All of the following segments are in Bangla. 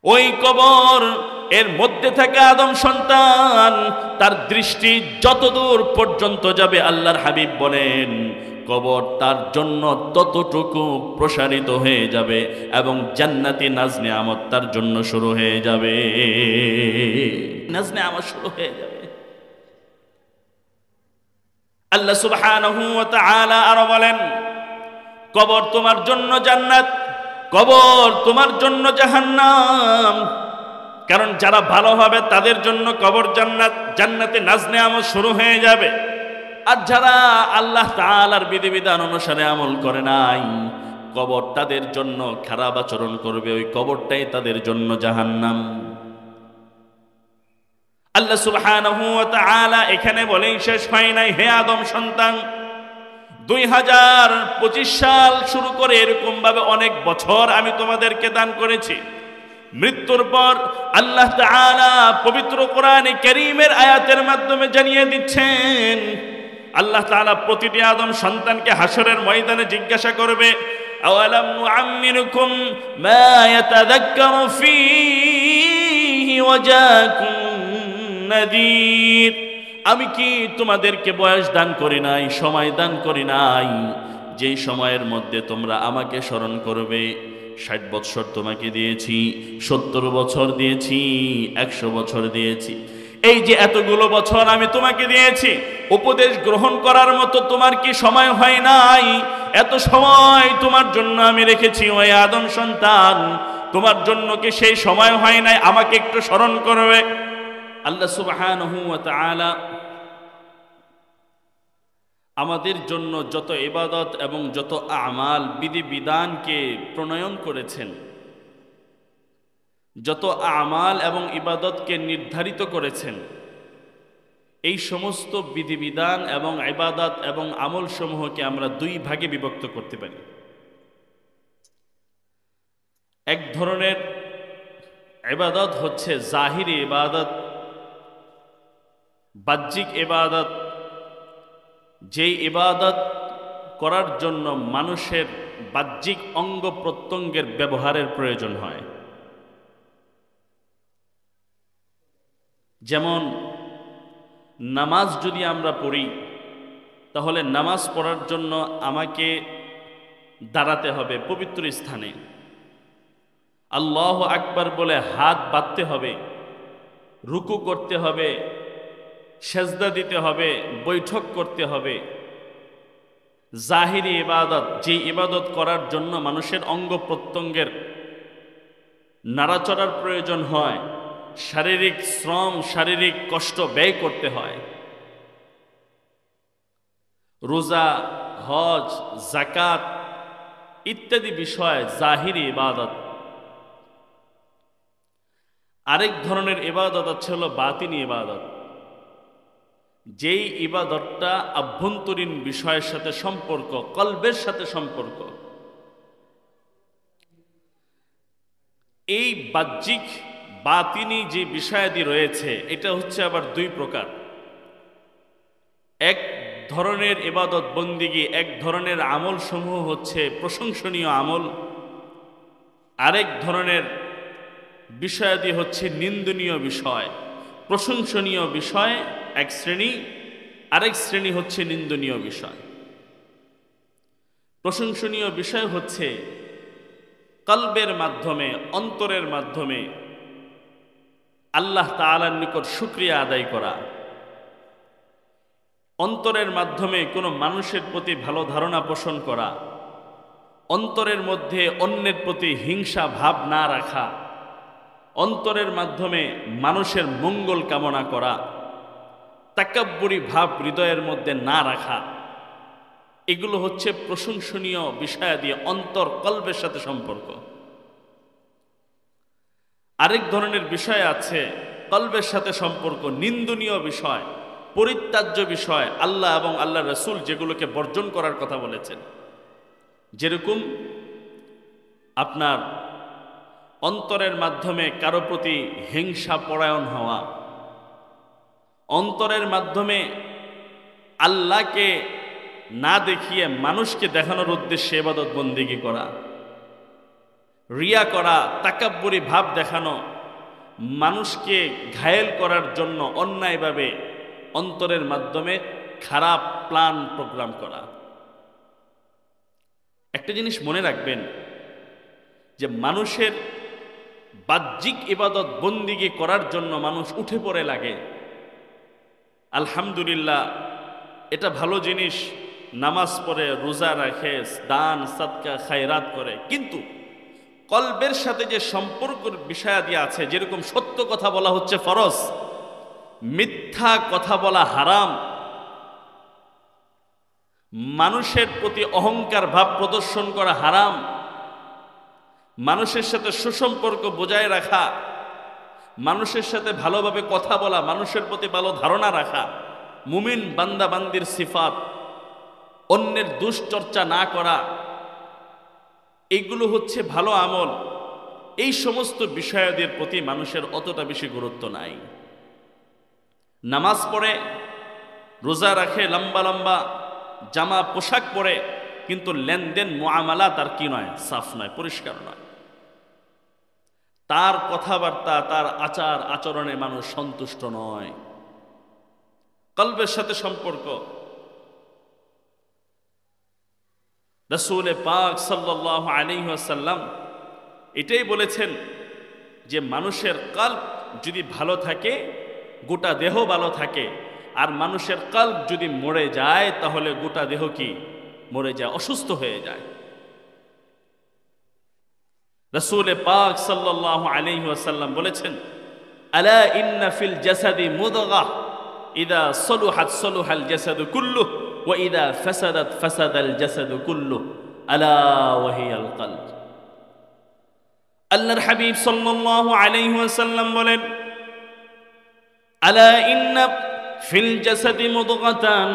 ওই কবর এর মধ্যে থাকা আদম সন্তান তার দৃষ্টি যতদূর পর্যন্ত যাবে, আল্লাহর হাবিব বলেন কবর তার জন্য ততটুকু প্রসারিত হয়ে যাবে এবং জান্নাতি নাজ নেয়ামত তার জন্য শুরু হয়ে যাবে, নাজ নেয়ামত শুরু হয়ে যাবে। আল্লাহ সুবহানাহু ওয়া তাআলা আরো বলেন কবর তোমার জন্য জান্নাত, কবর তোমার জন্য জাহান্নাম। কারণ যারা ভালো হবে তাদের জন্য কবর জান্নাত, জান্নাতে নাজ নেয়ামত শুরু হয়ে যাবে। আর যারা আল্লাহ তাআলার বিধিবিধান অনুসারে আমল করে নাই, কবর তাদের জন্য খারাপ আচরণ করবে, ওই কবরটাই তাদের জন্য জাহান্নাম। আল্লাহ সুবহানাহু ওয়া তাআলা এখানে বলেই শেষ হয় নাই, হে আদম সন্তান 2025 সাল শুরু করে এরকম ভাবে অনেক বছর আমি তোমাদেরকে দান করেছি। মৃত্যুর পর আল্লাহ তাআলা পবিত্র কোরআনে কারীমের আয়াতের মাধ্যমে জানিয়ে দিচ্ছেন, আল্লাহ তাআলা প্রতিটি আদম সন্তানকে হাসরের ময়দানে জিজ্ঞাসা করবে, আওয়ালাম নুআম্মিরুকুম মা ইয়াতাযাক্কারু ফীহি ওয়াজাকুম নাযীর, আমি কি তোমাদেরকে বয়স দান করি নাই, সময় দান করি নাই, যেই সময়ের মধ্যে তোমরা আমাকে স্মরণ করবে? 60 বছর তোমাকে দিয়েছি, 70 বছর দিয়েছি, 100 বছর দিয়েছি। এই যে এতগুলো বছর আমি তোমাকে দিয়েছি, উপদেশ গ্রহণ করার মতো তোমার কি সময় হয় নাই? এত সময় তোমার জন্য আমি রেখেছি, ওই আদম সন্তান তোমার জন্য কি সেই সময় হয় নাই? আমাকে একটু স্মরণ করবে। আল্লাহ সুবহানাহু ওয়া তাআলা আমাদের জন্য যত ইবাদত এবং যত আমাল বিধিবিধানকে প্রণয়ন করেছেন, যত আমাল এবং ইবাদতকে নির্ধারিত করেছেন, এই সমস্ত বিধিবিধান এবং ইবাদত এবং আমল সমূহকে আমরা দুই ভাগে বিভক্ত করতে পারি। এক ধরনের ইবাদত হচ্ছে জাহিরি ইবাদত, বাহ্যিক ইবাদত, যেই ইবাদত করার জন্য মানুষের বাহ্যিক অঙ্গ প্রত্যঙ্গের ব্যবহারের প্রয়োজন হয়। যেমন নামাজ যদি আমরা পড়ি, তাহলে নামাজ পড়ার জন্য আমাকে দাঁড়াতে হবে পবিত্র স্থানে, আল্লাহু আকবার বলে হাত বাঁধতে হবে, রুকু করতে হবে, সেজদা দিতে হবে, বৈঠক করতে হবে। জাহিরি ইবাদত, যে ইবাদত করার জন্য মানুষের অঙ্গ প্রত্যঙ্গের নাড়াচড়ার প্রয়োজন হয়, শারীরিক শ্রম, শারীরিক কষ্ট ব্যয় করতে হয়। রোজা, হজ, যাকাত ইত্যাদি বিষয় জাহিরি ইবাদত। আরেক ধরনের ইবাদত হচ্ছে হলো বাতিনি ইবাদত, যেই ইবাদতটা আভ্যন্তরীণ বিষয়ের সাথে সম্পর্ক, কলবের সাথে সম্পর্ক। এই বাহ্যিক বাতিনি যে বিষয়াদি রয়েছে, এটা হচ্ছে আবার দুই প্রকার। এক ধরনের ইবাদত বন্দিগি, এক ধরনের আমল সমূহ হচ্ছে প্রশংসনীয় আমল। আরেক ধরনের বিষয়াদি হচ্ছে নিন্দনীয় বিষয়। প্রশংসনীয় বিষয় এক শ্রেণী, আরেক শ্রেণী হচ্ছে নিন্দনীয় বিষয়। প্রশংসনীয় বিষয় হচ্ছে কলবের মাধ্যমে, অন্তরের মাধ্যমে আল্লাহ তাআলার নিকট শুকরিয়া আদায় করা, অন্তরের মাধ্যমে কোনো মানুষের প্রতি ভালো ধারণা পোষণ করা, অন্তরের মধ্যে অন্যের প্রতি হিংসা ভাব না রাখা, অন্তরের মাধ্যমে মানুষের মঙ্গল কামনা করা, তাকাব্বুরি ভাব হৃদয়ের মধ্যে না রাখা, এগুলো হচ্ছে প্রশংসনীয় বিষয়াদি, অন্তর কলবের সাথে সম্পর্ক। আরেক ধরনের বিষয় আছে কলবের সাথে সম্পর্ক, নিন্দনীয় বিষয়, পরিত্যাজ্য বিষয়, আল্লাহ এবং আল্লাহ রাসূল যেগুলোকে বর্জন করার কথা বলেছেন। যেরকম আপনার অন্তরের মাধ্যমে কারো প্রতি হিংসা পরায়ণ হওয়া, অন্তরের মাধ্যমে আল্লাহকে না দেখিয়ে মানুষকে দেখানোর উদ্দেশ্যে ইবাদত বন্দেগী করা, রিয়া করা, তাকাব্বুরি ভাব দেখানো, মানুষকে ঘায়েল করার জন্য অন্যায়ভাবে অন্তরের মাধ্যমে খারাপ প্ল্যান প্রোগ্রাম করা। একটা জিনিস মনে রাখবেন যে মানুষের বাহ্যিক ইবাদত বন্দিগি করার জন্য মানুষ উঠে পড়ে লাগে, আলহামদুলিল্লাহ এটা ভালো জিনিস, নামাজ পড়ে, রোজা রাখে, দান সাদকা খায়রাত করে, কিন্তু কলবের সাথে যে সম্পর্কের বিষয়াদি আছে, যেরকম সত্য কথা বলা হচ্ছে ফরজ, মিথ্যা কথা বলা হারাম, মানুষের প্রতি অহংকার ভাব প্রদর্শন করা হারাম, মানুষের সাথে সুসম্পর্ক বজায় রাখা, মানুষের সাথে ভালোভাবে কথা বলা, মানুষের প্রতি ভালো ধারণা রাখা, মুমিন বান্দা বান্দির সিফাত, অন্যের দুশ্চর্চা না করা, এগুলো হচ্ছে ভালো আমল। এই সমস্ত বিষয়াদির প্রতি মানুষের অতটা বেশি গুরুত্ব নাই। নামাজ পড়ে, রোজা রাখে, লম্বা লম্বা জামা পোশাক পরে, কিন্তু লেনদেন মুআমালা তার কি নয়, সাফ নয়, পরিষ্কার নয়। তার কথাবার্তা, তার আচার আচরণে মানুষ সন্তুষ্ট নয়। কলবের সাথে সম্পর্ক, রাসূল পাক সাল্লাল্লাহু আলাইহি ওয়াসাল্লাম এটাই বলেছেন যে মানুষের কলব যদি ভালো থাকে গোটা দেহ ভালো থাকে, আর মানুষের কলব যদি মরে যায় তাহলে গোটা দেহ কি মরে যায়, অসুস্থ হয়ে যায়। রাসূল পাক সাল্লাল্লাহু আলাইহি ওয়াসাল্লাম বলেছেন, আলা ইন্না ফিল জাসাদি মুদগাহ ইযা সলুহাত সলুহাল জাসাদু কুল্লুহু ওয়া ইযা ফাসাদাত ফাসাদাল জাসাদু কুল্লুহু আলা ওয়া হিয়াল কলব। আল্লাহর হাবিব সাল্লাল্লাহু আলাইহি ওয়াসাল্লাম বলেন, আলা ইন্না ফিল জাসাদি মুদগাতান,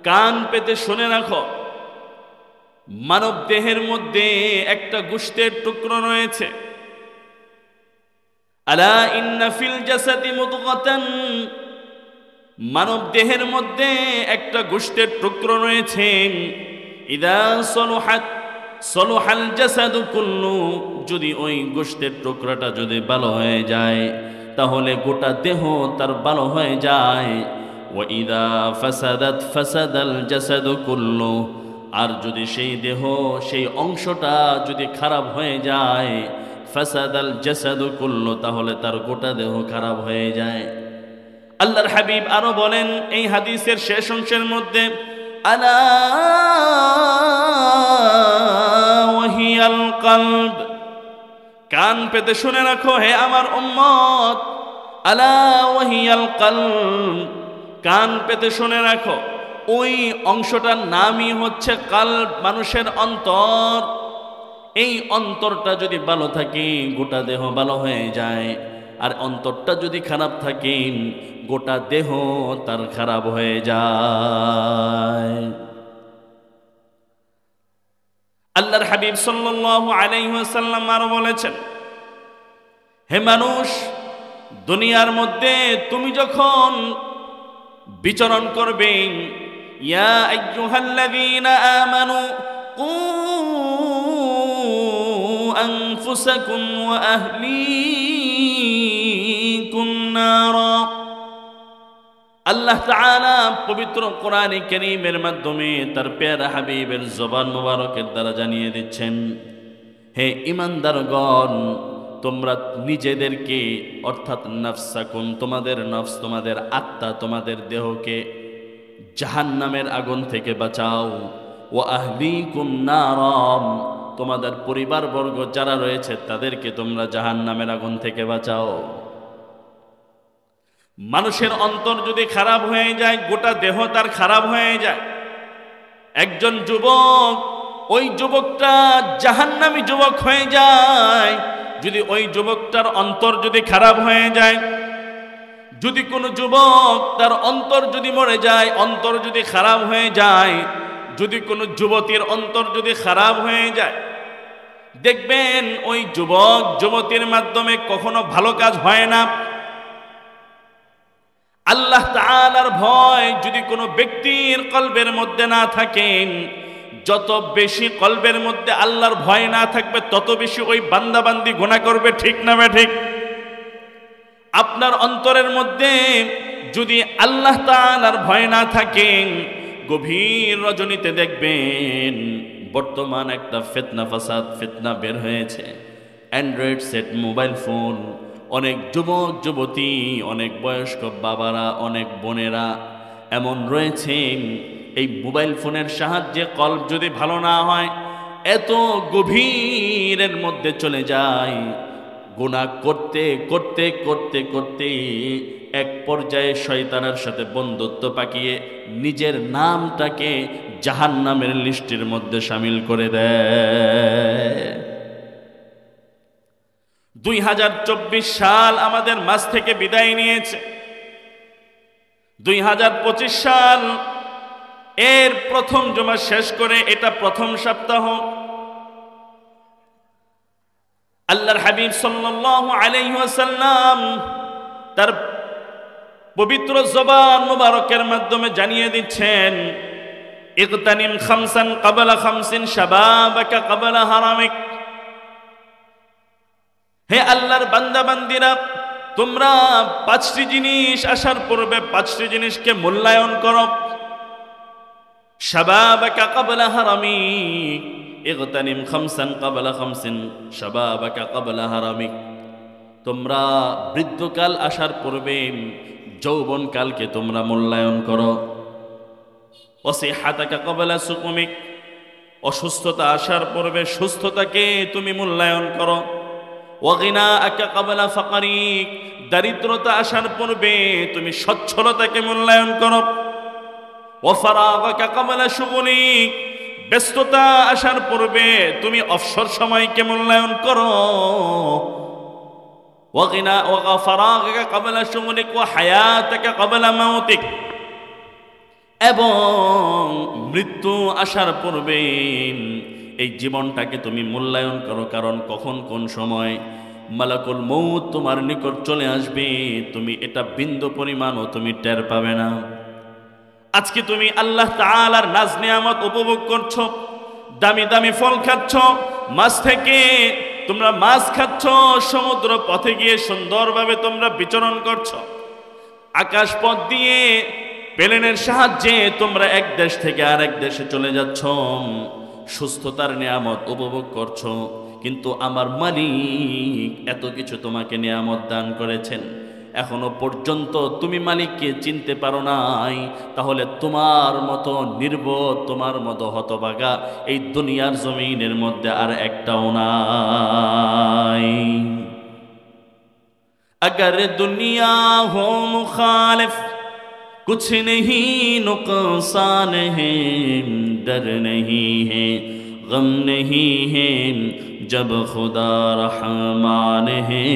কান পেতে শুনে রাখো, মানব দেহের মধ্যে একটা গোশতের টুকরো রয়েছে। আলা ইন্না ফিল জাসাদি মুদগাতান, মানব দেহের মধ্যে একটা গোশতের টুকরো রয়েছে। ইদা সলুহাত সলুহাল জাসাদু কুল্লু, যদি ওই গোশতের টুকরাটা যদি ভালো হয়ে যায় তাহলে গোটা দেহ তার ভালো হয়ে যায়। ওয়া ইদা ফাসাদাত ফাসাদাল জাসাদু কুল্লু, আর যদি সেই দেহ সেই অংশটা যদি খারাপ হয়ে যায়, ফাসাদাল জাসাদু কুল্লু, তাহলে তার গোটা দেহ খারাপ হয়ে যায়। আল্লাহর হাবিব আরো বলেন এই হাদিসের শেষ অংশের মধ্যে, আলা ওয়া হিয়াল কলব, কান পেতে শুনে রাখো হে আমার উম্মত, আলা ওয়া হিয়াল কলব, কান পেতে শুনে রাখো, ওই অংশটার নামই হচ্ছে কলব, মানুষের অন্তর। এই অন্তরটা যদি ভালো থাকে গোটা দেহ ভালো হয়ে যায়, আর অন্তরটা যদি খারাপ থাকে গোটা দেহ তার খারাপ হয়ে যায়। আল্লাহর হাবিব সাল্লাল্লাহু আলাইহি ওয়াসাল্লাম আরো বলেছেন, হে মানুষ, দুনিয়ার মধ্যে তুমি যখন বিচরণ করবে, ইয়া আইয়ুহাল্লাযীনা আমানু কু আনফুসাকুম ওয়া আহলিকুম নারা। আল্লাহ তাআলা পবিত্র কোরআনে কারীমের মাধ্যমে তার প্যারা হাবিবের জবান মুবারকের দ্বারা জানিয়ে দিচ্ছেন, হে ঈমানদারগণ, তোমরা নিজেদেরকে অর্থাৎ নাফসাকুম, তোমাদের নফস, তোমাদের আত্মা, তোমাদের দেহকে জাহান্নামের আগুন থেকে বাঁচাও। ওয়া আহলিকুম নারাম, তোমাদের পরিবারবর্গ যারা রয়েছে তাদেরকে তোমরা জাহান্নামের আগুন থেকে বাঁচাও। মানুষের অন্তর যদি খারাপ হয়ে যায় গোটা দেহ তার খারাপ হয়ে যায়। একজন যুবক, ওই যুবকটা জাহান্নামী যুবক হয়ে যায় যদি ওই যুবকটার অন্তর যদি খারাপ হয়ে যায়। যদি কোনো যুবক তার অন্তর যদি মরে যায়, অন্তর যদি খারাপ হয়ে যায়, যদি কোনো যুবতীর অন্তর যদি খারাপ হয়ে যায়, দেখবেন ওই যুবক যুবতীর মাধ্যমে কখনো ভালো কাজ হয় না। আল্লাহ তাআলার ভয় যদি কোনো ব্যক্তির কলবের মধ্যে না থাকে, যত বেশি কলবের মধ্যে আল্লাহর ভয় না থাকবে তত বেশি ওই বান্দাবান্দি গুনাহ করবে, ঠিক না ঠিক? আপনার অন্তরের মধ্যে যদি আল্লাহ তাআলার ভয় না থাকে, গভীর রজনীতে দেখবেন বর্তমান একটা ফিতনা বের হয়েছে। অ্যান্ড্রয়েড সেট মোবাইল ফোন, অনেক যুবক যুবতী, অনেক বয়স্ক বাবারা, অনেক বোনেরা এমন রয়েছেন, এই মোবাইল ফোনের সাহায্যে কলব যদি ভালো না হয় এত গভীরের মধ্যে চলে যায়, গুনাহ করতে করতে করতে করতে এক পর্যায়ে শয়তানের সাথে বন্ধুত্ব পাকিয়ে নিজের নামটাকে জাহান্নামের লিস্টের মধ্যে শামিল করে দেয়। 2024 সাল আমাদের মাঝ থেকে বিদায় নিয়েছে। 2025 সাল এর প্রথম জুমা শেষ করে এটা প্রথম সপ্তাহ। আল্লাহর হাবিব সাল্লাল্লাহু আলাইহি ওয়াসাল্লাম তার পবিত্র জবান মুবারকের মাধ্যমে জানিয়ে দিচ্ছেন, ইগতানিম খামসান ক্বাবলা খামসিন শাবাবাকা ক্বাবলা হারামিক। হে আল্লাহর বান্দা বান্দিরা, তোমরা 5টি জিনিস আসার পূর্বে 5টি জিনিসকে মূল্যায়ন করো। শাবাবাকা ক্বাবলা হারামিক, ইগতানিম খামসান ক্বাবলা খামসিন শাবাবাকা ক্বাবলা হারামিক। তোমরা বৃদ্ধকাল আসার পূর্বে যৌবনকালকে তোমরা মূল্যায়ন করো। ওয়াসিহাতাকা ক্বাবলা সুকুমিক, অসুস্থতা আসার পূর্বে সুস্থতাকে তুমি মূল্যায়ন করো। ওয়াগিনাআকা ক্বাবলা ফাকরিক, দারিদ্রতা আসার পূর্বে তুমি সচ্ছলতাকে মূল্যায়ন করো। ওয়াফারাগাকা ক্বাবলা শুগুলিক, ব্যস্ততা আসার পূর্বে তুমি অবসর সময়কে মূল্যায়ন করো। ওয়াফারাগাকা ক্বাবলা শুগুলিক ওয়া হায়াতাকা ক্বাবলা মাউতিক, এবং মৃত্যু আসার পূর্বে এই জীবনটাকে তুমি মূল্যায়ন করো, কারণ কখন কোন সময় মালাকুল মউত তোমার নিকট চলে আসবে তুমি এটা বিন্দু পরিমাণও তুমি টের পাবে না। আজকে তুমি আল্লাহ তাআলার নাজ নিয়ামত উপভোগ করছো, দামি দামি ফল খাচ্ছ, মাছ থেকে তোমরা মাছ খাচ্ছ, সমুদ্র পথে গিয়ে সুন্দরভাবে তোমরা বিচরণ করছো, আকাশ পথ দিয়ে প্লেনের সাহায্যে তোমরা এক দেশ থেকে আরেক দেশে চলে যাচ্ছ, সুস্থতার নিয়ামত উপভোগ করছো। কিন্তু আমার মালিক এত কিছু তোমাকে নিয়ামত দান করেছেন, এখনো পর্যন্ত তুমি মালিককে চিনতে পারো নাই, তাহলে তোমার মতো নির্বোধ, তোমার মতো হতভাগা এই দুনিয়ার জমিনের মধ্যে আর একটাও নাই। अगर दुनिया हो मुखालिफ कुछ नहीं नुकसान है, डर नहीं है गम नहीं है जब खुदा रहमान है,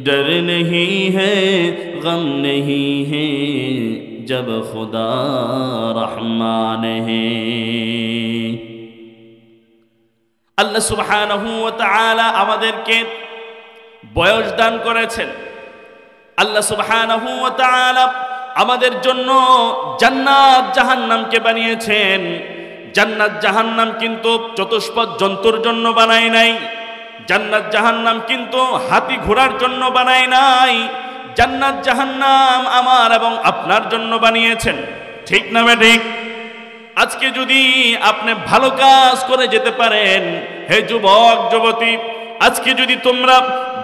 डर नहीं है गम नहीं है जब खुदा रहमान है। আল্লাহ সুবহানাহু ওয়া তাআলা আমাদেরকে বয়স দান করেছেন। আল্লাহ সুবহানাহু ওয়া তাআলা আমাদের জন্য জান্নাত জাহান্নামকে বানিয়েছেন। জান্নাত জাহান্নাম কিন্তু চতুষ্পদ জন্তুর জন্য বানায় নাই, জান্নাত জাহান্নাম কিন্তু হাতি ঘোড়ার জন্য বানায় নাই, জান্নাত জাহান্নাম আমার এবং আপনার জন্য বানিয়েছেন, ঠিক না ঠিক? আজকে যদি আপনি ভালো কাজ করে যেতে পারেন, হে যুবক যুবতী, আজকে যদি তোমরা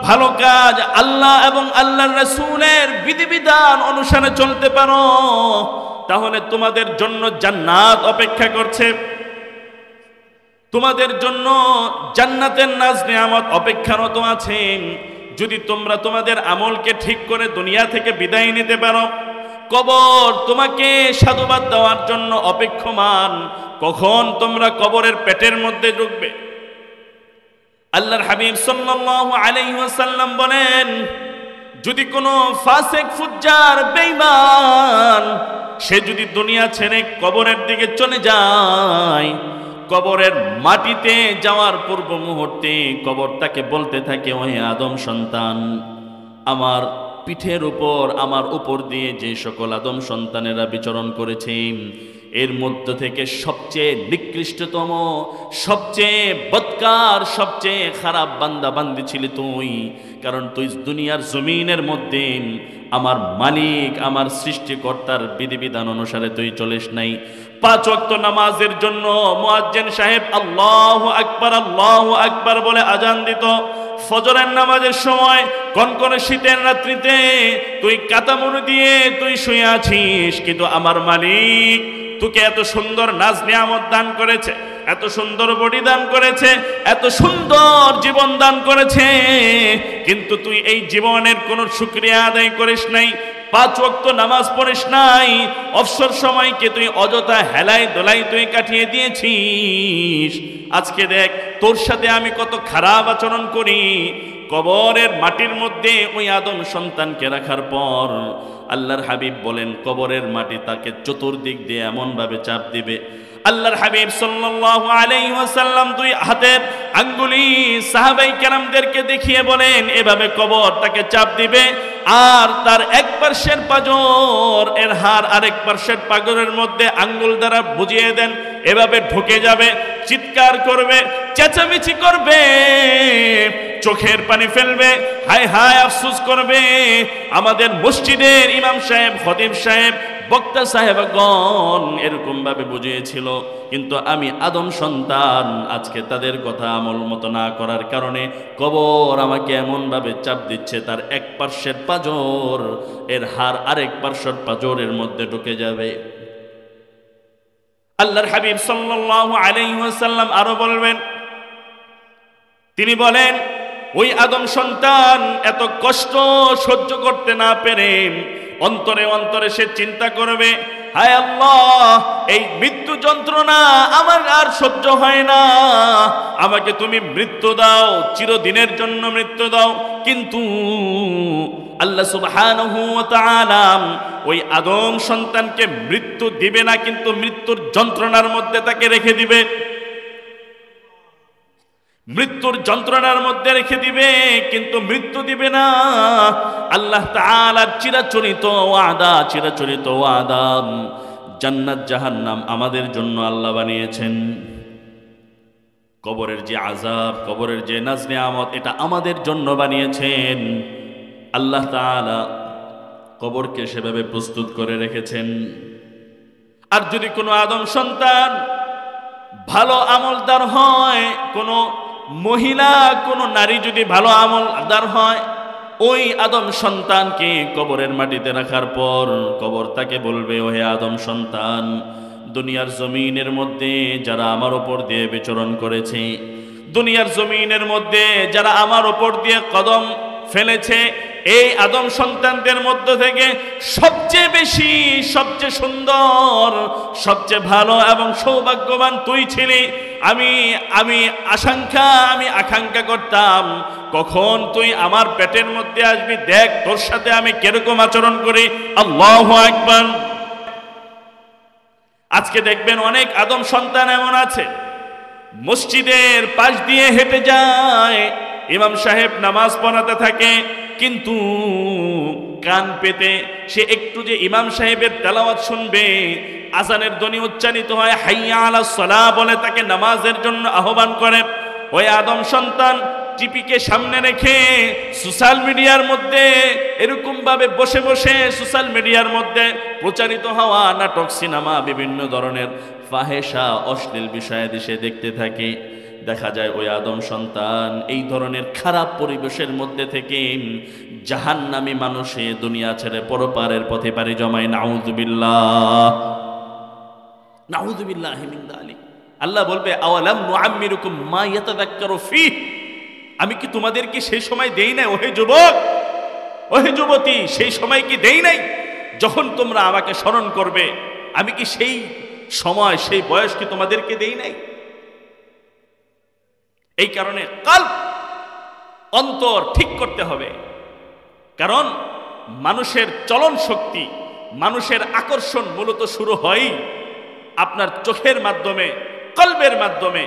ভালো কাজ আল্লাহ এবং আল্লাহর রাসূলের বিধিবিধান অনুসারে চলতে পারো, তাহলে তোমাদের জন্য জান্নাত অপেক্ষা করছে, তোমাদের জন্য জান্নাতের নাজ নিয়ামত অপেক্ষারত আছে। যদি তোমরা তোমাদের আমলকে ঠিক করে দুনিয়া থেকে বিদায় নিতে পারো, কবর তোমাকে সাধুবাদ দেওয়ার জন্য অপেক্ষমান, কখন তোমরা কবরের পেটের মধ্যে ঢুকবে। আল্লাহর হাবিব সাল্লাল্লাহু আলাইহি ওয়াসাল্লাম বলেন, যদি কোনো ফাসিক ফুজ্জার বেঈমান সে যদি দুনিয়া ছেড়ে কবরের দিকে চলে যায়, কবরের মাটিতে যাওয়ার পূর্ব মুহূর্তে কবর তাকে বলতে থাকে, ওহে আদম সন্তান, আমার পিঠের উপর, আমার উপর দিয়ে যে সকল আদম সন্তানেরা বিচরণ করেছে, এর মধ্য থেকে সবচেয়ে নিকৃষ্টতম, সবচেয়ে বদকার, সবচেয়ে খারাপ বান্দা বান্দি ছিলি তুই। কারণ তুই দুনিয়ার জমিনের মধ্যে আমার মালিক, আমার সৃষ্টিকর্তার বিধিবিধান অনুসারে তুই চলিস নাই। 5 ওয়াক্ত নামাজের জন্য মুয়াজ্জিন সাহেব আল্লাহু আকবার বলে আজান দিত। ফজরের নামাজের সময় কনকনে শীতের রাত্রিতে তুই কাতামুড়ি দিয়ে তুই শুয়ে আছিস, কিন্তু আমার মালিক তোকে এত সুন্দর নাজ নিয়ামত দান করেছে, এত সুন্দর বডি দান করেছে, এত সুন্দর জীবন দান করেছে, কিন্তু তুই এই জীবনের কোনো শুকরিয়া আদায় করিস নাই। 5 ওয়াক্ত নামাজ পড়িস নাই। অবসর সময়কে তুই অযথা হেলাই দোলাই তুই কাটিয়ে দিয়েছিস। আজকে দেখ তোর সাথে আমি কত খারাপ আচরণ করি। কবরের মাটির মধ্যে ওই আদম সন্তানকে রাখার পর আল্লাহর হাবিব বলেন কবরের মাটি তাকে চতুর্দিক দিয়ে এমন ভাবে চাপ দিবে। আল্লাহর হাবিব সাল্লাল্লাহু আলাইহি ওয়াসাল্লাম 2 হাতের আঙ্গুলি সাহাবাই কেরামদেরকে দেখিয়ে বলেন এভাবে কবর তাকে চাপ দিবে, আর তার এক পার্শ্বের পাঁজর এর হাড় আরেক পার্শ্বের পাঁজরের মধ্যে আঙ্গুল দ্বারা বুঝিয়ে দেন, এভাবে ঢুকে যাবে, চিৎকার করবে, চেঁচামেচি করবে, চোখের পানি ফেলবে, হায় হায় আফসোস করবে। আমাদের মসজিদের ইমাম সাহেব, খতিব সাহেব, বক্তা সাহেবগণ এরকম ভাবে বুঝিয়েছিল, কিন্তু আমি আদম সন্তান আজকে তাদের কথা আমল মতো না করার কারণে কবর আমাকে এমন ভাবে চাপ দিচ্ছে, তার এক পার্শ্বের পাঁজর এর হাড় আরেক পার্শ্বের পাঁজরের মধ্যে ঢুকে যাবে। আল্লাহর হাবিব সাল্লাল্লাহু আলাইহি ওয়াসাল্লাম আরো বলবেন, তিনি বলেন ওই আদম সন্তান এত কষ্ট সহ্য করতে না পেরে অন্তরে অন্তরে সে চিন্তা করবে, হায় আল্লাহ এই মৃত্যু যন্ত্রণা আমার আর সহ্য হয় না, আমাকে তুমি মৃত্যু দাও, চিরদিনের জন্য মৃত্যু দাও। কিন্তু আল্লাহ সুবহানাহু ওয়া তাআলা ওই আদম সন্তানকে মৃত্যু দিবে না, কিন্তু মৃত্যুর যন্ত্রণার মধ্যে তাকে রেখে দিবে, মৃত্যুর যন্ত্রণার মধ্যে রেখে দিবে, কিন্তু মৃত্যু দিবে না। আল্লাহ তাআলার চিরাচরিত ওয়াদা, জান্নাত জাহান্নাম আমাদের জন্য আল্লাহ বানিয়েছেন। কবরের যে আযাব, কবরের যে নাজ নিয়ামত, এটা আমাদের জন্য বানিয়েছেন। আল্লাহ তাআলা কবরকে সেভাবে প্রস্তুত করে রেখেছেন। আর যদি কোনো আদম সন্তান ভালো আমলদার হয়, কোনো মহিলা, কোনো নারী যদি ভালো আমলদার হয়, ওই আদম সন্তানকে কবরের মাটিতে রাখার পর কবর তাকে বলবে, ওহে আদম সন্তান, দুনিয়ার জমিনের মধ্যে যারা আমার ওপর দিয়ে বিচরণ করেছে, দুনিয়ার জমিনের মধ্যে যারা আমার ওপর দিয়ে কদম ফেলেছে, এই আদম সন্তানদের মধ্য থেকে সবচেয়ে বেশি, সবচেয়ে সুন্দর, সবচেয়ে ভালো এবং সৌভাগ্যবান তুই ছিলি। আমি আকাঙ্ক্ষা করতাম কখন তুই আমার পেটের মধ্যে আসবি, দেখ তোর সাথে আমি কিরকম আচরণ করি। আল্লাহু আকবার। আজকে দেখবেন অনেক আদম সন্তান এমন আছে, মসজিদের পাশ দিয়ে হেঁটে যায়, ইমাম সাহেব নামাজ পড়াতে থাকে, কিন্তু কান পেতে সে একটু যে ইমাম সাহেবের তেলাওয়াত শুনবে, আজানের ধ্বনি উচ্চারিত হয়, হাইয়া আলাস সালাহ বলে তাকে নামাজের জন্য আহ্বান করে। ওই আদম সন্তান টিপিকে সামনে রেখে সোশ্যাল মিডিয়ার মধ্যে এরকম ভাবে বসে বসে সোশ্যাল মিডিয়ার মধ্যে প্রচারিত হওয়া নাটক, সিনেমা, বিভিন্ন ধরনের ফাহেশা, অশ্লীল বিষয় দেশে দেখতে থাকে। দেখা যায় ওই আদম সন্তান এই ধরনের খারাপ পরিবেশের মধ্যে থেকে জাহান্নামী মানুষে দুনিয়া ছেড়ে পরপারের পথে পাড়ি জমায়। নাউযুবিল্লাহ, নাউযুবিল্লাহি মিন যালিক। আল্লাহ বলবে, আওয়ালাম নুআম্মিরুকুম মা ইয়াতাযাক্কারু ফীহ, আমি কি তোমাদেরকে সেই সময় দেই নাই? ওহে যুবক, ওহে যুবতী, সেই সময় কি দেই নাই যখন তোমরা আমাকে স্মরণ করবে? আমি কি সেই সময়, সেই বয়স কি তোমাদেরকে দেই নাই? এই কারণে কলব, অন্তর ঠিক করতে হবে। কারণ মানুষের চলন শক্তি, মানুষের আকর্ষণ মূলত শুরু হয় আপনার চোখের মাধ্যমে, কলবের মাধ্যমে।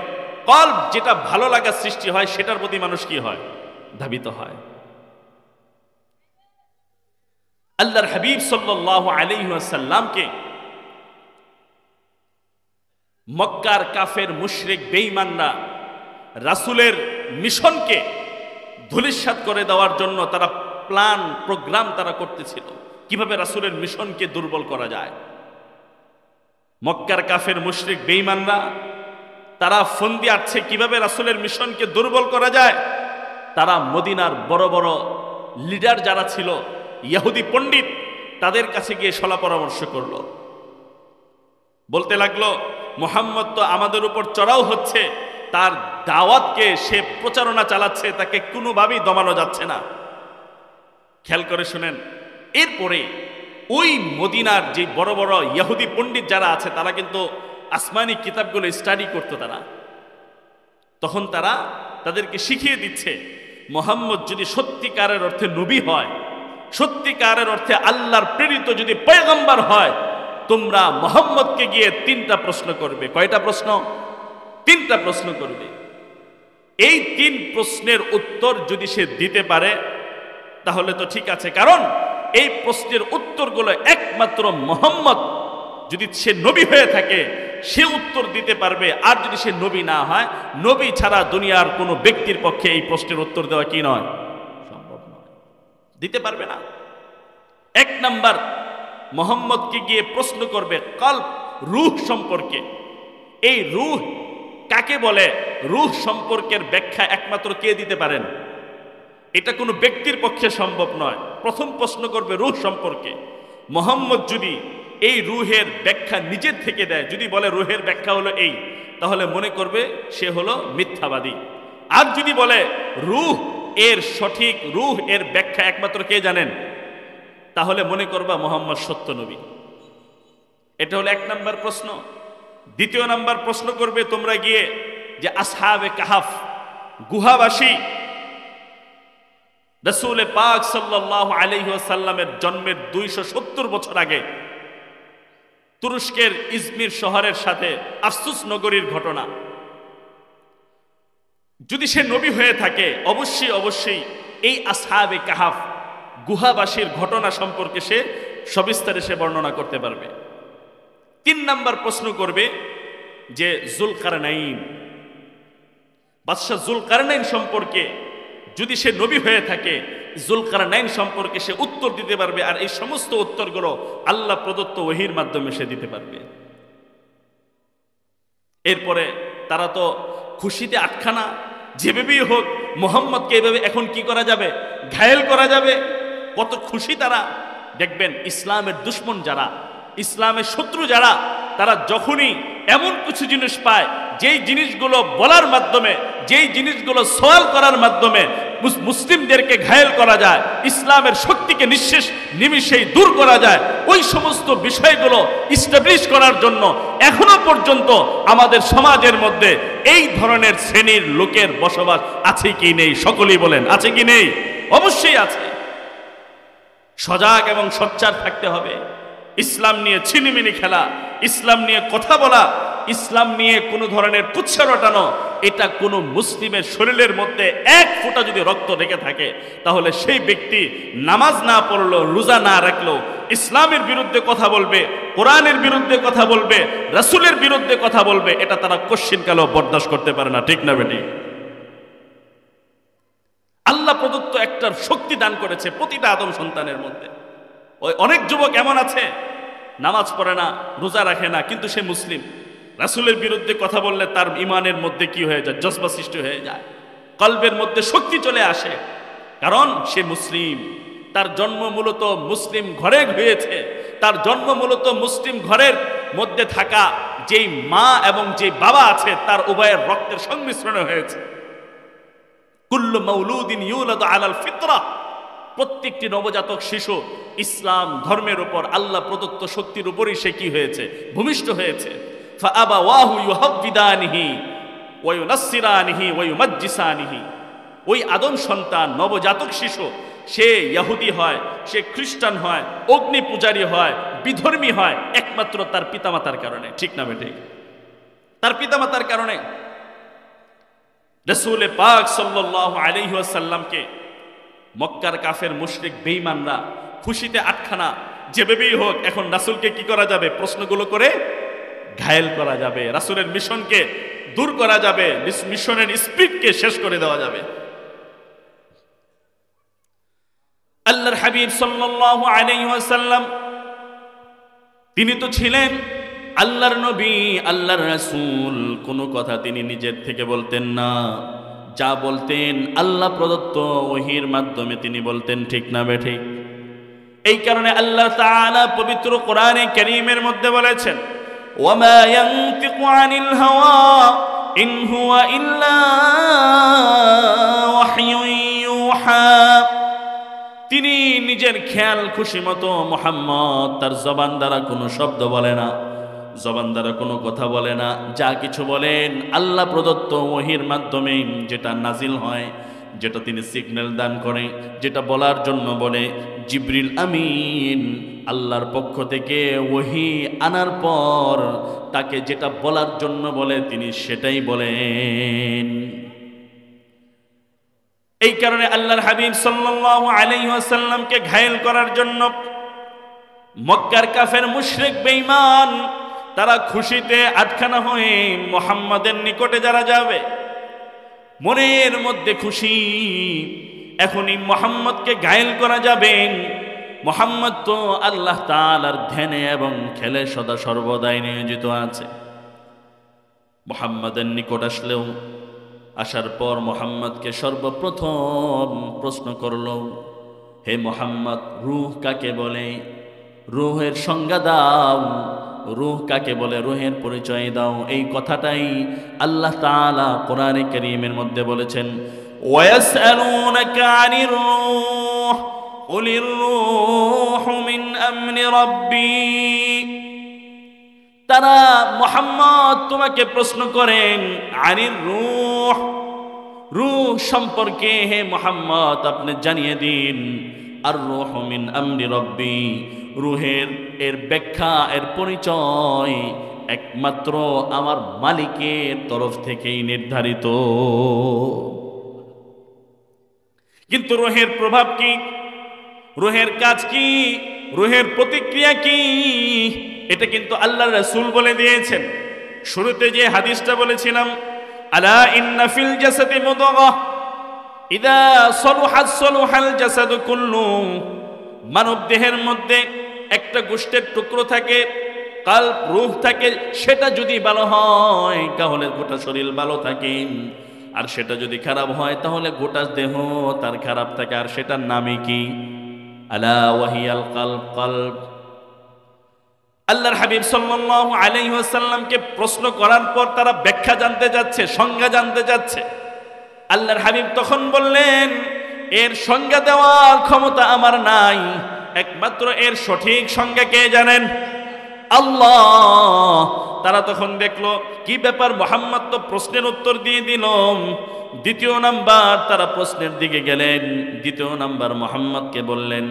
কলব যেটা ভালো লাগা সৃষ্টি হয়, সেটার প্রতি মানুষ কি হয়? ধাবিত হয়। আল্লাহর হাবিব সাল্লাল্লাহু আলাইহি ওয়াসাল্লামকে মক্কার কাফের মুশরিক বেঈমানরা রাসূলের মিশনকে ধূলিসাৎ করে দেওয়ার জন্য তারা প্ল্যান প্রোগ্রাম তারা করতেছিল কিভাবে রাসূলের মিশনকে দুর্বল করা যায়। মক্কার কাফের মুশরিক বেঈমানরা তারা ফন্দি আটছে কিভাবে রাসূলের মিশনকে দুর্বল করা যায়। তারা মদিনার বড় বড় লিডার যারা ছিল ইহুদি পণ্ডিত তাদের কাছে গিয়ে সলা পরামর্শ করলো, বলতে লাগলো মুহাম্মদ তো আমাদের উপর চড়াও হচ্ছে, তার দাওয়াতকে সে প্রচারণা চালাচ্ছে, তাকে কোনোভাবেই দমানো যাচ্ছে না। খেয়াল করে শুনেন, এরপরে ওই মদিনার যে বড় বড় ইহুদি পণ্ডিত যারা আছে তারা কিন্তু আসমানি কিতাবগুলো স্টাডি করতো। তখন তারা তাদেরকে শিখিয়ে দিচ্ছে মুহাম্মদ যদি সত্যিকারের অর্থে নবী হয়, সত্যিকারের অর্থে আল্লাহর প্রেরিত যদি পয়গম্বর হয়, তোমরা মুহাম্মদকে গিয়ে 3টা প্রশ্ন করবে। কয়টা প্রশ্ন? 3টা প্রশ্ন করবে। এই 3 প্রশ্নের উত্তর যদি সে দিতে পারে তাহলে তো ঠিক আছে, কারণ এই প্রশ্নের উত্তরগুলো একমাত্র মুহাম্মদ যদি সে নবী হয়ে থাকে সে উত্তর দিতে পারবে, আর যদি সে নবী না হয়, নবী ছাড়া দুনিয়ার কোনো ব্যক্তির পক্ষে এই প্রশ্নের উত্তর দেওয়া কি নয়, সম্ভব নয়, দিতে পারবে না। 1 নাম্বার, মুহাম্মদকে গিয়ে প্রশ্ন করবে কলব, রূহ সম্পর্কে। এই রূহ কাকে বলে, রূহ সম্পর্কের ব্যাখ্যা একমাত্র কে দিতে পারেন? এটা কোনো ব্যক্তির পক্ষে সম্ভব নয়। প্রথম প্রশ্ন করবে রূহ সম্পর্কে। মুহাম্মদ যদি এই রূহের ব্যাখ্যা নিজের থেকে দেয়, যদি বলে রূহের ব্যাখ্যা হলো এই, তাহলে মনে করবে সে হলো মিথ্যাবাদী। আর যদি বলে রূহ এর সঠিক, রূহ এর ব্যাখ্যা একমাত্র কে জানেন, তাহলে মনে করবা মুহাম্মদ সত্য নবী। এটা হলো 1 নাম্বার প্রশ্ন। 2 নাম্বার প্রশ্ন করবে তোমরা গিয়ে যে আসহাবে কাহাফ, গুহাবাসী, রাসূল পাক সাল্লাল্লাহু আলাইহি ওয়াসাল্লামের জন্মের 270 বছর আগে তুরস্কের ইজমির শহরের সাথে আফসুস নগরীর ঘটনা। যদি সে নবী হয়ে থাকে অবশ্যই অবশ্যই এই আসহাবে কাহাফ গুহাবাসীর ঘটনা সম্পর্কে সে সবিস্তারে সে বর্ণনা করতে পারবে। 3 নাম্বার প্রশ্ন করবে যে যুলকারনাইন, বাদশাহ যুলকারনাইন সম্পর্কে যদি সে নবী হয়ে থাকে যুলকারনাইন সম্পর্কে সে উত্তর দিতে পারবে, আর এই সমস্ত উত্তরগুলো আল্লাহ প্রদত্ত ওহীর মাধ্যমে সে দিতে পারবে। এরপরে তারা তো খুশিতে আটখানা, যেভাবেই হোক মুহাম্মদকে এভাবে এখন কি করা যাবে, ঘায়েল করা যাবে। কত খুশি তারা। দেখবেন ইসলামের দুশ্মন যারা, ইসলামের শত্রু যারা, তারা যখনই এমন কিছু জিনিস পায় যেই জিনিসগুলো বলার মাধ্যমে, যেই জিনিসগুলো সওয়াল করার মাধ্যমে মুসলিমদেরকে ঘায়েল করা যায়, ইসলামের শক্তিকে নিঃশেষ নিমিষেই দূর করা যায়, ওই সমস্ত বিষয়গুলো ইস্টাবলিশ করার জন্য এখনো পর্যন্ত আমাদের সমাজের মধ্যে এই ধরনের শ্রেণীর লোকের বসবাস আছে কি নেই? সকলেই বলেন, আছে কি নেই? অবশ্যই আছে। সজাগ এবং সোচ্চার থাকতে হবে। ইসলাম নিয়ে ছিনিমিনি খেলা, ইসলাম নিয়ে কথা বলা, ইসলাম নিয়ে কোনো ধরনের কুৎসা রটানো, এটা কোনো মুসলিমের শরীরের মধ্যে 1 ফোঁটা যদি রক্ত রেখে থাকে তাহলে সেই ব্যক্তি নামাজ না পড়লো, রোজা না রাখলো, ইসলামের বিরুদ্ধে কথা বলবে, কোরআনের বিরুদ্ধে কথা বলবে, রাসূলের বিরুদ্ধে কথা বলবে, এটা তারা কোশ্চিনকালেও বরদাস্ত করতে পারে না। ঠিক না বেটি? আল্লাহ প্রদত্ত একটা শক্তি দান করেছে প্রতিটা আদম সন্তানের মধ্যে। ওই অনেক যুবক এমন আছে নামাজ পড়ে না, রোজা রাখে না, কিন্তু সে মুসলিম। রাসূলের বিরুদ্ধে কথা বললে তার ইমানের মধ্যে কি হয়ে যায়, জজবা সৃষ্টি হয়ে যায়, কলবের মধ্যে শক্তি চলে আসে, কারণ সে মুসলিম। তার জন্ম মূলত মুসলিম ঘরে হয়েছে, তার জন্ম মূলত মুসলিম ঘরের মধ্যে থাকা যেই মা এবং যেই বাবা আছে তার উভয়ের রক্তের সংমিশ্রণে হয়েছে। কুল্লু মাউলুদিন ইউলাদু আলাল ফিতরা, প্রত্যেকটি নবজাতক শিশু ইসলাম ধর্মের উপর আল্লাহ প্রদত্ত শক্তির উপরই সে কি হয়েছে, ভূমিষ্ঠ হয়েছে। ফাআবাওয়াহু ইউহাব্বিদানিহি ওয়া ইউনাসসিরানিহি ওয়া ইউমাজ্জিসানিহি, ওই আদম সন্তান নবজাতক শিশু সে ইহুদি হয়, সে খ্রিস্টান হয়, অগ্নি পূজারী হয়, বিধর্মী হয়, একমাত্র তার পিতামাতার কারণে। ঠিক না বেটে? তার পিতামাতার কারণে। রাসূল পাক সাল্লাল্লাহু আলাইহি ওয়াসাল্লামকে মক্কার কাফের মুশরিক বেঈমানরা খুশিতে আটখানা, যেভাবেই হোক এখন রাসূলকে কি করা যাবে, প্রশ্নগুলো করে ঘায়েল করা যাবে, রাসূলের মিশনকে দূর করা যাবে, মিশনের স্পিডকে শেষ করে দেওয়া যাবে। আল্লাহর হাবিব সাল্লাল্লাহু আলাইহি ওয়াসাল্লাম তিনি তো ছিলেন আল্লাহর নবী, আল্লাহর রাসূল। কোনো কথা তিনি নিজের থেকে বলতেন না, যা বলতেন আল্লাহ প্রদত্ত ওহীর মাধ্যমে তিনি বলতেন, ঠিক না বেঠিক? এই কারণে আল্লাহ তাআলা পবিত্র কোরআনে কারীমের মধ্যে বলেছেন, ওয়ামা ইয়ানতিকু আনিল হাওয়া ইন হুয়া ইল্লা ওয়াহয়ুন ইউহা। তিনি নিজের খেয়াল খুশি মতো মুহাম্মদ তার জবান দ্বারা কোনো শব্দ বলে না, জবান দ্বারা কোনো কথা বলে না। যা কিছু বলেন আল্লাহ প্রদত্ত ওহীর মাধ্যমে যেটা নাজিল হয়, যেটা তিনি সিগন্যাল দান করে, যেটা বলার জন্য বলে, জিবরিল আমিন আল্লাহর পক্ষ থেকে ওহী আনার পর তাকে যেটা বলার জন্য বলে তিনি সেটাই বলেন। এই কারণে আল্লাহর হাবিব সাল্লাল্লাহু আলাইহি ওয়াসাল্লামকে ঘায়েল করার জন্য মক্কার কাফের মুশরিক বেঈমান তারা খুশিতে আটখানা হয়ে মুহাম্মাদের নিকটে যারা যাবে, মনের মধ্যে খুশি, এখনই মুহাম্মদকে ঘায়েল করা যাবে। মুহাম্মদ তো আল্লাহ তাআলার ধ্যানে এবং খেলে সদা সর্বদাই নিয়োজিত আছে। মুহাম্মাদের নিকট আসলেও, আসার পর মুহাম্মদকে সর্বপ্রথম প্রশ্ন করল, হে মুহাম্মদ, রূহ কাকে বলে? রূহের সংজ্ঞা দাও, রূহ কাকে বলে, রূহের পরিচয় দাও। এই কথাটাই আল্লাহ তাআলা কোরআনে কারীমের মধ্যে বলেছেন, ওয়ায়াসআলুনাকা আনির রূহ কুলির রূহু মিন আমরি রাব্বি। তারা মুহাম্মদ তোমাকে প্রশ্ন করেন আনির রূহ, রূহ সম্পর্কে হে মুহাম্মদ আপনি জানিয়ে দিন। আর রূহু মিন আমরি রাব্বি, রূহের এর ব্যাখ্যা, এর পরিচয় একমাত্র আমার মালিকের তরফ থেকেই নির্ধারিত। কিন্তু রূহের প্রভাব কি, রূহের কাজ কি, রূহের প্রতিক্রিয়া কি, এটা কিন্তু আল্লাহর রাসূল বলে দিয়েছেন। শুরুতে যে হাদিসটা বলেছিলাম, আলা ইন্না ফিল জাসাদি মুদগাহ ইদা সলুহাত সলুহাল জাসাদু কুল্লু। মানব দেহের মধ্যে একটা গোশতের টুকরো থাকে, কলব, রূহ থাকে। সেটা যদি ভালো হয় তাহলে গোটা শরীর ভালো থাকে, আর সেটা যদি খারাপ হয় তাহলে গোটা দেহ তার খারাপ থাকে। আর সেটার নামই কি? আলা ওয়াহিয়াল কলব, কলব। আল্লাহর হাবিব সাল্লাল্লাহু আলাইহি ওয়াসাল্লামকে প্রশ্ন করার পর তারা ব্যাখ্যা জানতে যাচ্ছে, সংজ্ঞা জানতে যাচ্ছে। আল্লাহর হাবিব তখন বললেন, এর সংজ্ঞা দেওয়ার ক্ষমতা আমার নাই, একমাত্র এর সঠিক সংজ্ঞা কে জানেন? আল্লাহ। তারা তখন দেখলো কি ব্যাপার, মুহাম্মদ তো প্রশ্নের উত্তর দিয়ে দিল। দ্বিতীয় নাম্বার তারা প্রশ্নের দিকে গেলেন। দ্বিতীয় নাম্বার মুহাম্মদকে বললেন,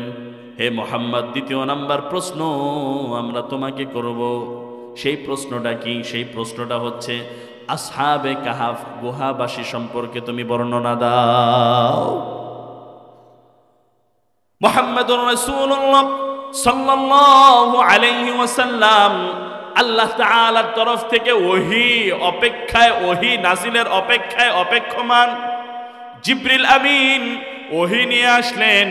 হে মুহাম্মদ, দ্বিতীয় নাম্বার প্রশ্ন আমরা তোমাকে করব। সেই প্রশ্নটা কি? সেই প্রশ্নটা হচ্ছে আসহাবে কাহাফ, গুহাবাসী সম্পর্কে তুমি বর্ণনা দাও। মুহাম্মাদুর রাসূলুল্লাহ সাল্লাল্লাহু আলাইহি ওয়াসাল্লাম আল্লাহ তাআলার তরফ থেকে ওহী অপেক্ষায়, ওহী নাজিলের অপেক্ষায় অপেক্ষমান। জিবরিল আমিন ওহী নিয়ে আসলেন।